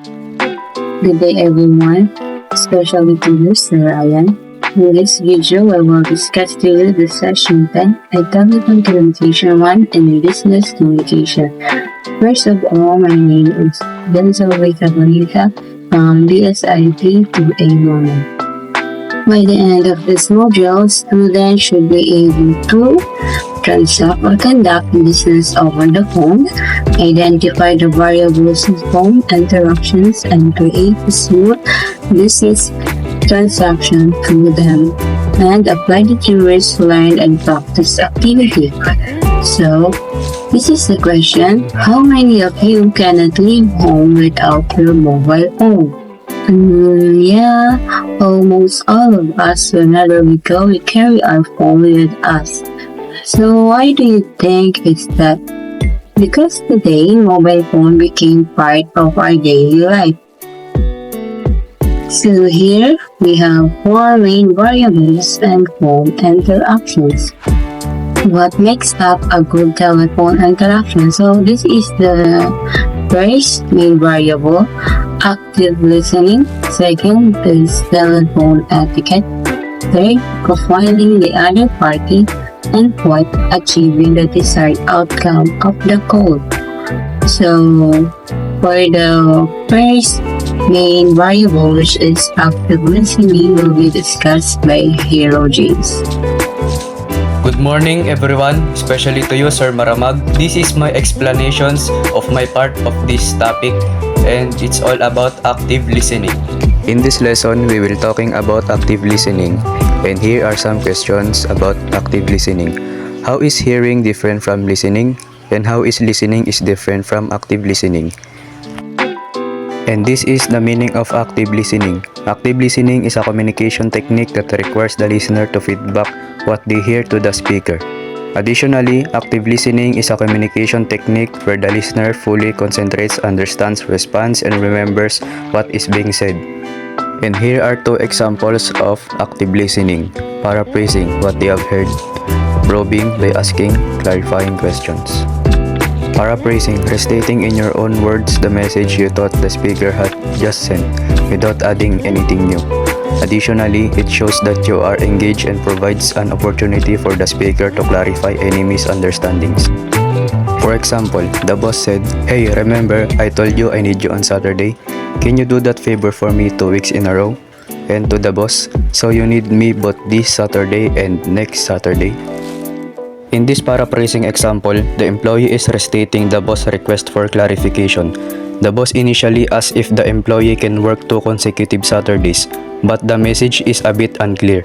Good day everyone, especially to you, Sir Ryan. In this video, I will discuss to you the session 10, Telecom Communication 1 and Business Communication. First of all, my name is Benzo Cabalita from BSIT to A1. By the end of this module, students should be able to transact or conduct business over the phone, identify the variables of phone interactions, and create a smooth business transaction through them, and apply the theories learned and practice activity. So, this is the question: how many of you cannot leave home without your mobile phone? Yeah, almost all of us, whenever we go, we carry our phone with us. So why do you think it's that? Because today, mobile phone became part of our daily life. So here, we have four main variables and phone interactions. What makes up a good telephone interaction? So this is the first main variable, active listening. Second is telephone etiquette. Third, profiling the other party. And fourth, achieving the desired outcome of the call. So, for the first main variable, which is active listening, will be discussed by Hero James. Good morning everyone, especially to you Sir Maramag. This is my explanations of my part of this topic, and it's all about active listening. In this lesson, we will talking about active listening, and here are some questions about active listening. How is hearing different from listening? And how is listening is different from active listening? And this is the meaning of active listening. Active listening is a communication technique that requires the listener to feedback what they hear to the speaker. Additionally, active listening is a communication technique where the listener fully concentrates, understands, responds, and remembers what is being said. And here are two examples of active listening: paraphrasing what they have heard, probing by asking clarifying questions. Paraphrasing, restating in your own words the message you thought the speaker had just sent without adding anything new. Additionally, it shows that you are engaged and provides an opportunity for the speaker to clarify any misunderstandings. For example, the boss said, "Hey, remember I told you I need you on Saturday? Can you do that favor for me 2 weeks in a row?" And to the boss, "So you need me both this Saturday and next Saturday?" In this paraphrasing example, the employee is restating the boss' request for clarification. The boss initially asks if the employee can work 2 consecutive Saturdays, but the message is a bit unclear.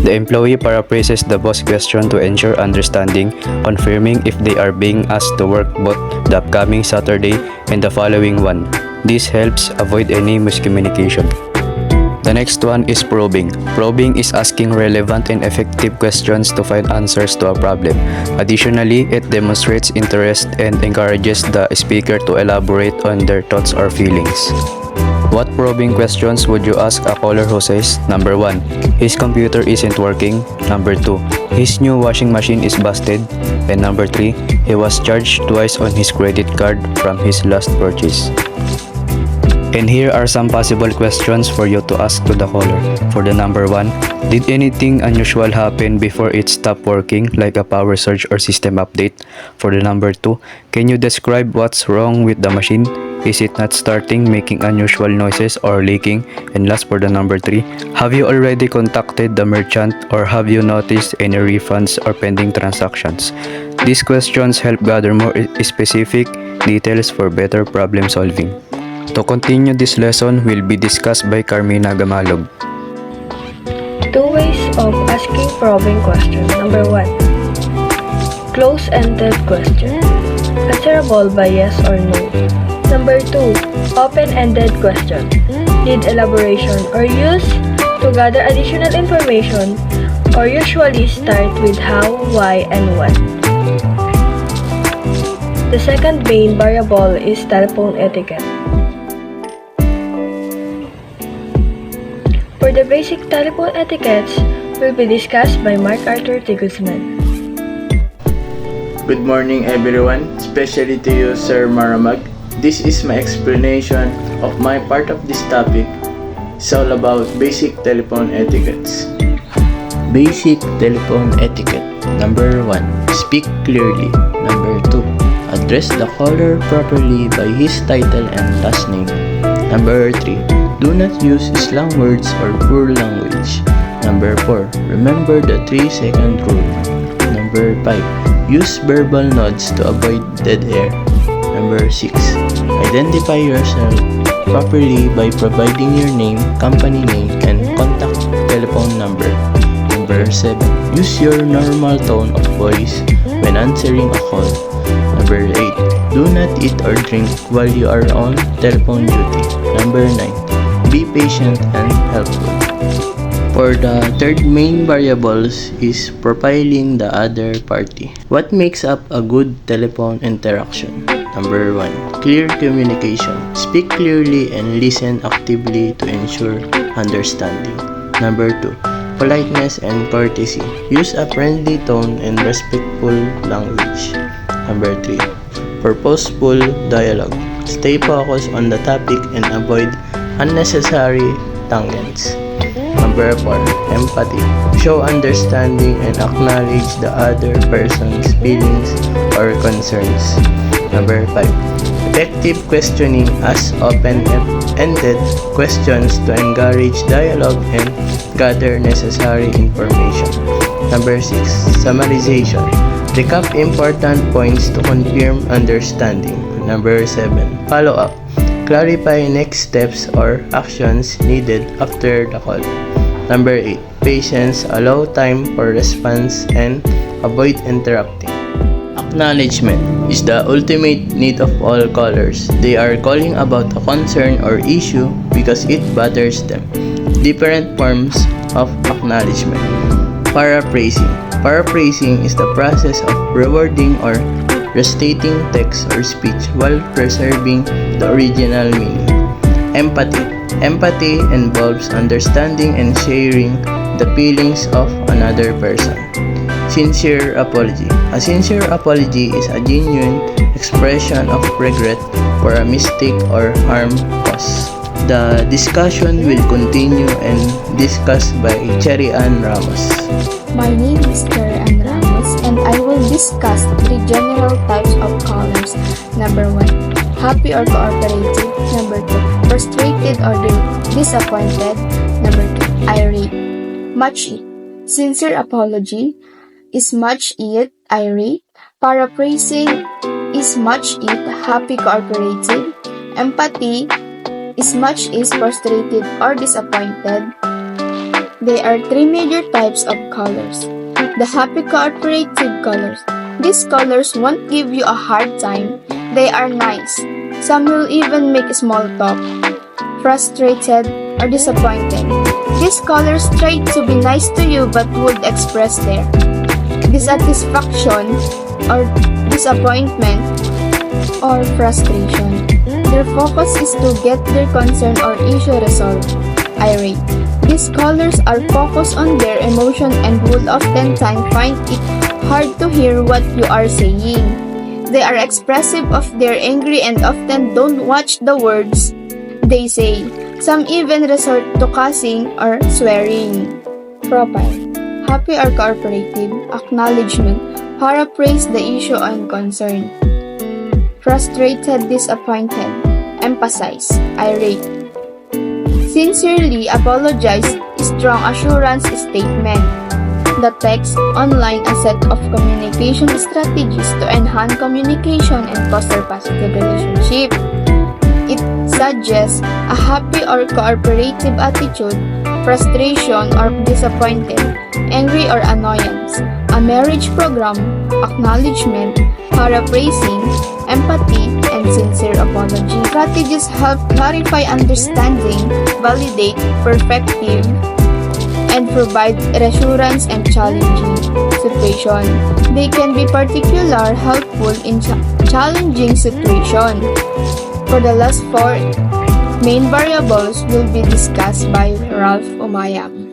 The employee paraphrases the boss' question to ensure understanding, confirming if they are being asked to work both the upcoming Saturday and the following one. This helps avoid any miscommunication. The next one is probing. Probing is asking relevant and effective questions to find answers to a problem. Additionally, it demonstrates interest and encourages the speaker to elaborate on their thoughts or feelings. What probing questions would you ask a caller who says, number 1, his computer isn't working, number 2, his new washing machine is busted, and number 3, he was charged twice on his credit card from his last purchase? And here are some possible questions for you to ask to the caller. For the number 1, did anything unusual happen before it stopped working, like a power surge or system update? For the number 2, can you describe what's wrong with the machine? Is it not starting, making unusual noises, or leaking? And last, for the number 3, have you already contacted the merchant, or have you noticed any refunds or pending transactions? These questions help gather more specific details for better problem solving. To continue this lesson will be discussed by Carmina Gamalog. 2 ways of asking probing questions. Number 1, close-ended question, answerable by yes or no. Number 2, open-ended question, need elaboration or use to gather additional information, or usually start with how, why, and what. The second main variable is telephone etiquette. For the basic telephone etiquettes will be discussed by Mark Arthur T. Guzman. Good morning everyone, especially to you Sir Maramag. This is my explanation of my part of this topic is all about basic telephone etiquettes. Basic telephone etiquette. Number 1. Speak clearly. Number 2. Address the caller properly by his title and last name. Number 3. Do not use slang words or poor language. Number 4. Remember the 3-second rule. Number 5. Use verbal nods to avoid dead air. Number 6. Identify yourself properly by providing your name, company name, and contact telephone number. Number 7. Use your normal tone of voice when answering a call. Number 8. Do not eat or drink while you are on telephone duty. Number 9. Be patient and helpful. For the third main variables is profiling the other party. What makes up a good telephone interaction? Number 1. Clear communication. Speak clearly and listen actively to ensure understanding. Number 2. Politeness and courtesy. Use a friendly tone and respectful language. Number 3. Purposeful dialogue. Stay focused on the topic and avoid unnecessary tangents. Number 4. Empathy. Show understanding and acknowledge the other person's feelings or concerns. Number 5. Effective questioning. Ask open-ended questions to encourage dialogue and gather necessary information. Number 6. Summarization. Recap important points to confirm understanding. Number 7. Follow-up. Clarify next steps or actions needed after the call. Number 8. Patience. Allow time for response and avoid interrupting. Acknowledgement is the ultimate need of all callers. They are calling about a concern or issue because it bothers them. Different forms of acknowledgement. Paraphrasing. Paraphrasing is the process of rewording or restating text or speech while preserving the original meaning. Empathy. Empathy involves understanding and sharing the feelings of another person. Sincere apology. A sincere apology is a genuine expression of regret for a mistake or harm caused. The discussion will continue and discussed by Cherry Ann Ramos. My name is Cherry Ann Ramos and I will discuss 3 general types of callers. Number 1. Happy or cooperative. Number 2. Frustrated or disappointed. Number 2. Irate. Match it. Sincere apology is match it, irate. Paraphrasing is match it, happy, cooperative. Empathy is match is frustrated or disappointed. There are 3 major types of callers. The happy cooperative callers. These callers won't give you a hard time. They are nice. Some will even make small talk. Frustrated or disappointed. These callers try to be nice to you but would express their dissatisfaction or disappointment or frustration. Their focus is to get their concern or issue resolved. Irate. These callers are focused on their emotion and will oftentimes find it hard to hear what you are saying. They are expressive of their angry and often don't watch the words they say. Some even resort to cussing or swearing. Profile. Happy or cooperative. Acknowledgement. Paraphrase the issue and concern. Frustrated, disappointed. Emphasize. Irate. Sincerely apologize. Strong assurance statement. The text online a set of communication strategies to enhance communication and foster positive relationship. It suggests a happy or cooperative attitude, frustration or disappointed, angry or annoyance, a marriage program, acknowledgement, paraphrasing, empathy, and sincere apology. Strategies help clarify understanding, validate perspective, and provide reassurance and challenging situation. They can be particularly helpful in challenging situations. For the last 4 main variables will be discussed by Ralph Umayam.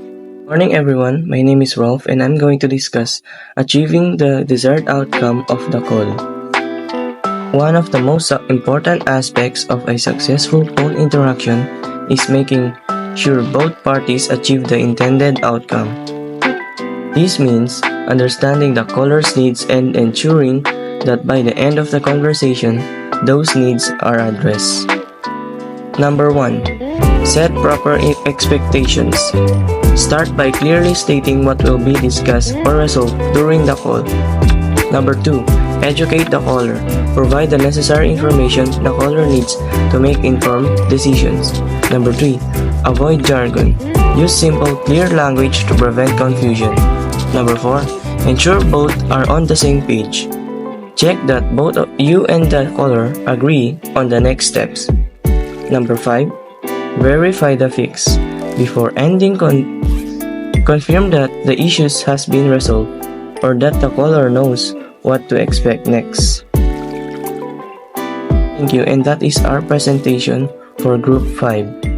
Morning everyone, my name is Rolf and I'm going to discuss achieving the desired outcome of the call. One of the most important aspects of a successful phone interaction is making sure both parties achieve the intended outcome. This means understanding the caller's needs and ensuring that by the end of the conversation, those needs are addressed. Number 1. Set proper expectations. Start by clearly stating what will be discussed or resolved during the call. Number 2. Educate the caller. Provide the necessary information the caller needs to make informed decisions. Number 3. Avoid jargon. Use simple, clear language to prevent confusion. Number 4. Ensure both are on the same page. Check that both of you and the caller agree on the next steps. Number 5. Verify the fix. Before ending, confirm that the issues has been resolved or that the caller knows what to expect next. Thank you, and that is our presentation for Group 5.